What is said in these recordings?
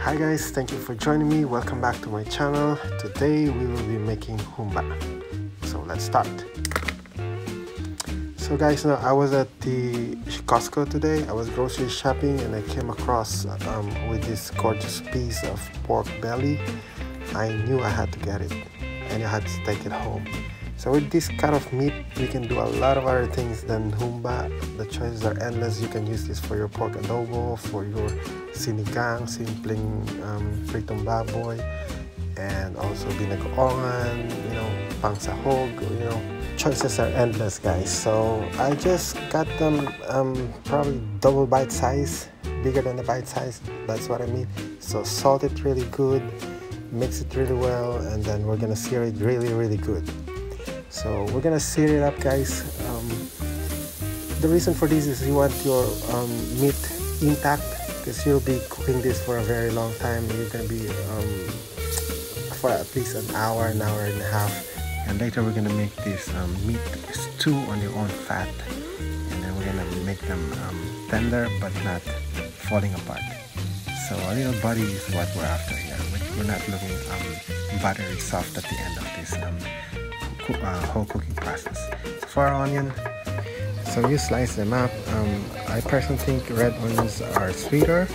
Hi guys, thank you for joining me. Welcome back to my channel. Today we will be making humba. So let's start. So guys, now I was at the Costco today. I was grocery shopping and I came across with this gorgeous piece of pork belly. I knew I had to get it and I had to take it home. So with this kind of meat, we can do a lot of other things than humba. The choices are endless. You can use this for your pork adobo, for your sinigang, simpleng pritong baboy, and also binagoongan, pang sahog, Choices are endless, guys. So I just got them probably double bite size, bigger than the bite size. That's what I mean. So salt it really good, mix it really well, and then we're gonna sear it really good. So we're gonna sear it up, guys. The reason for this is you want your meat intact because you'll be cooking this for a very long time. You're gonna be for at least an hour and a half, and later we're gonna make this meat stew on your own fat, and then we're gonna make them tender but not falling apart. So a little body is what we're after here. We're not looking buttery soft at the end of this whole cooking process. So for our onion, so you slice them up. I personally think red onions are sweeter,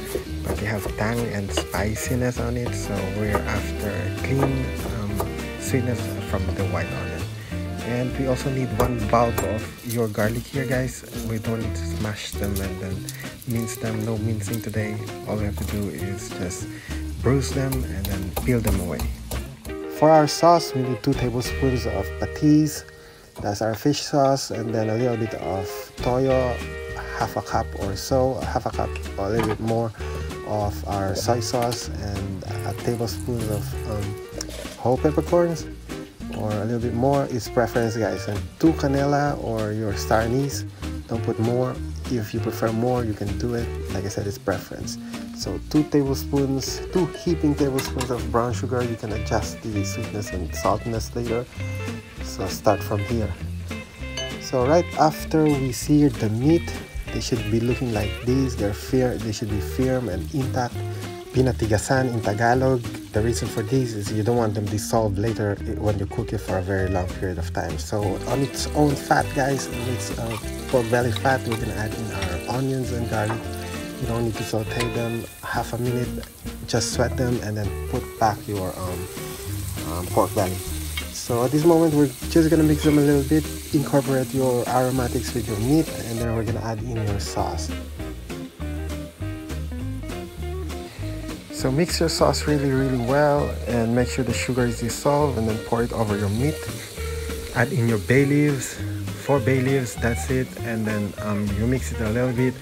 but they have tang and spiciness on it, so we're after clean sweetness from the white onion. And we also need one bulb of your garlic here, guys. We don't need to smash them and then mince them. No mincing today. All we have to do is just bruise them and then peel them away. For our sauce, we need 2 tablespoons of patis. That's our fish sauce, and then a little bit of toyo, half a cup or so, half a cup or a little bit more of our soy sauce, and a tablespoon of whole peppercorns, or a little bit more. It's preference, guys. And 2 canela or your star anise. Don't put more. If you prefer more, you can do it. Like I said, it's preference. So 2 heaping tablespoons of brown sugar. You can adjust the sweetness and saltiness later. So start from here. So right after we seared the meat, they should be looking like this. They should be firm and intact. Pinatigasan in Tagalog. The reason for this is you don't want them dissolved later when you cook it for a very long period of time. So on its own fat, guys, on its pork belly fat, we're gonna add in our onions and garlic. You don't need to saute them half a minute. Just sweat them and then put back your pork belly. So at this moment, we're just gonna mix them a little bit, incorporate your aromatics with your meat, and then we're gonna add in your sauce. So mix your sauce really well and make sure the sugar is dissolved, and then pour it over your meat. Add in your bay leaves, 4 bay leaves, that's it, and then you mix it a little bit.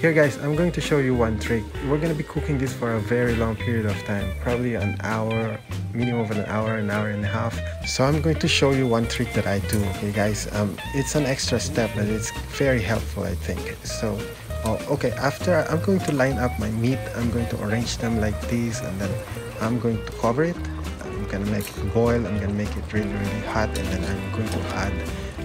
Here, guys, I'm going to show you one trick. We're going to be cooking this for a very long period of time, probably an hour, minimum of an hour and a half. So I'm going to show you one trick that I do, okay, guys. It's an extra step, but it's very helpful, I think. So okay, after I'm going to line up my meat, I'm going to arrange them like this, and then I'm going to cover it. I'm going to make it boil. I'm going to make it really hot, and then I'm going to add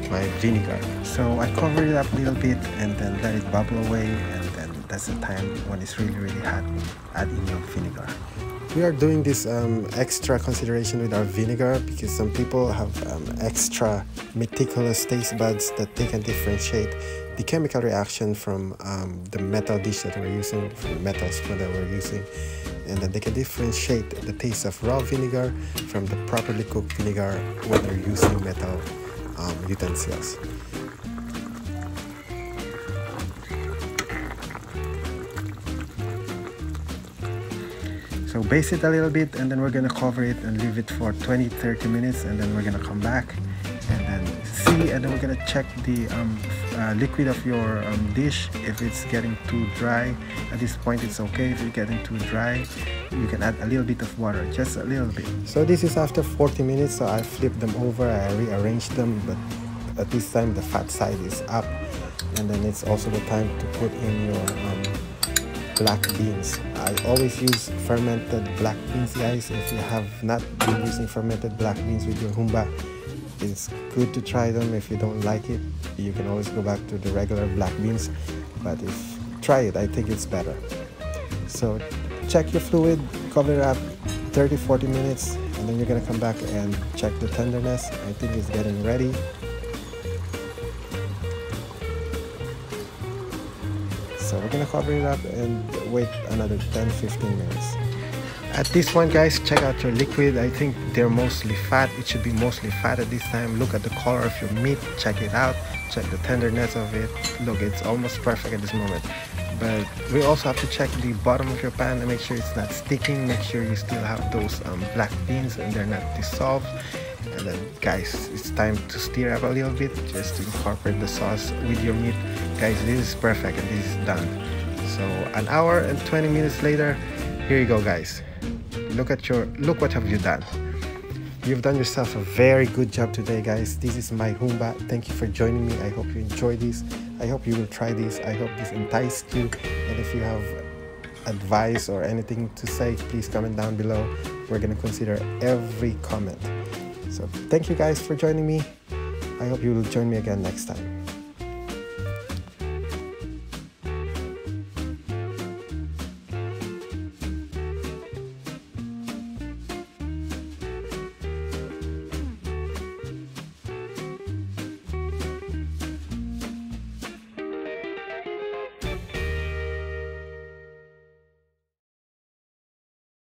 my vinegar. So I cover it up a little bit and then let it bubble away, and then that's the time when it's really hot, add in your vinegar. We are doing this extra consideration with our vinegar because some people have extra meticulous taste buds that they can differentiate the chemical reaction from the metal dish that we're using, from the metal spoon that we're using, and then they can differentiate the taste of raw vinegar from the properly cooked vinegar when they're using metal utensils. So baste it a little bit, and then we're gonna cover it and leave it for 20-30 minutes, and then we're gonna come back and then see, and then we're gonna check the liquid of your dish. If it's getting too dry, at this point it's okay. If it's getting too dry, you can add a little bit of water, just a little bit. So this is after 40 minutes, so I flipped them over, I rearranged them, but at this time the fat side is up, and then it's also the time to put in your black beans. I always use fermented black beans, guys. If you have not been using fermented black beans with your humba, it's good to try them. If you don't like it, you can always go back to the regular black beans, but try it. I think it's better. So check your fluid, cover it up 30-40 minutes, and then you're gonna come back and check the tenderness. I think it's getting ready. So we're gonna cover it up and wait another 10-15 minutes. At this point, guys, check out your liquid. I think they're mostly fat. It should be mostly fat at this time. Look at the color of your meat, check it out, check the tenderness of it. Look, it's almost perfect at this moment. But we also have to check the bottom of your pan and make sure it's not sticking. Make sure you still have those black beans and they're not dissolved. And then, guys, it's time to stir up a little bit just to incorporate the sauce with your meat. Guys, this is perfect and this is done. So an hour and 20 minutes later, here you go, guys. Look what have you done. You've done yourself a very good job today, guys. This is my Humba. Thank you for joining me. I hope you enjoyed this. I hope you will try this. I hope this enticed you. And if you have advice or anything to say, please comment down below. We're gonna consider every comment. So thank you guys for joining me. I hope you will join me again next time.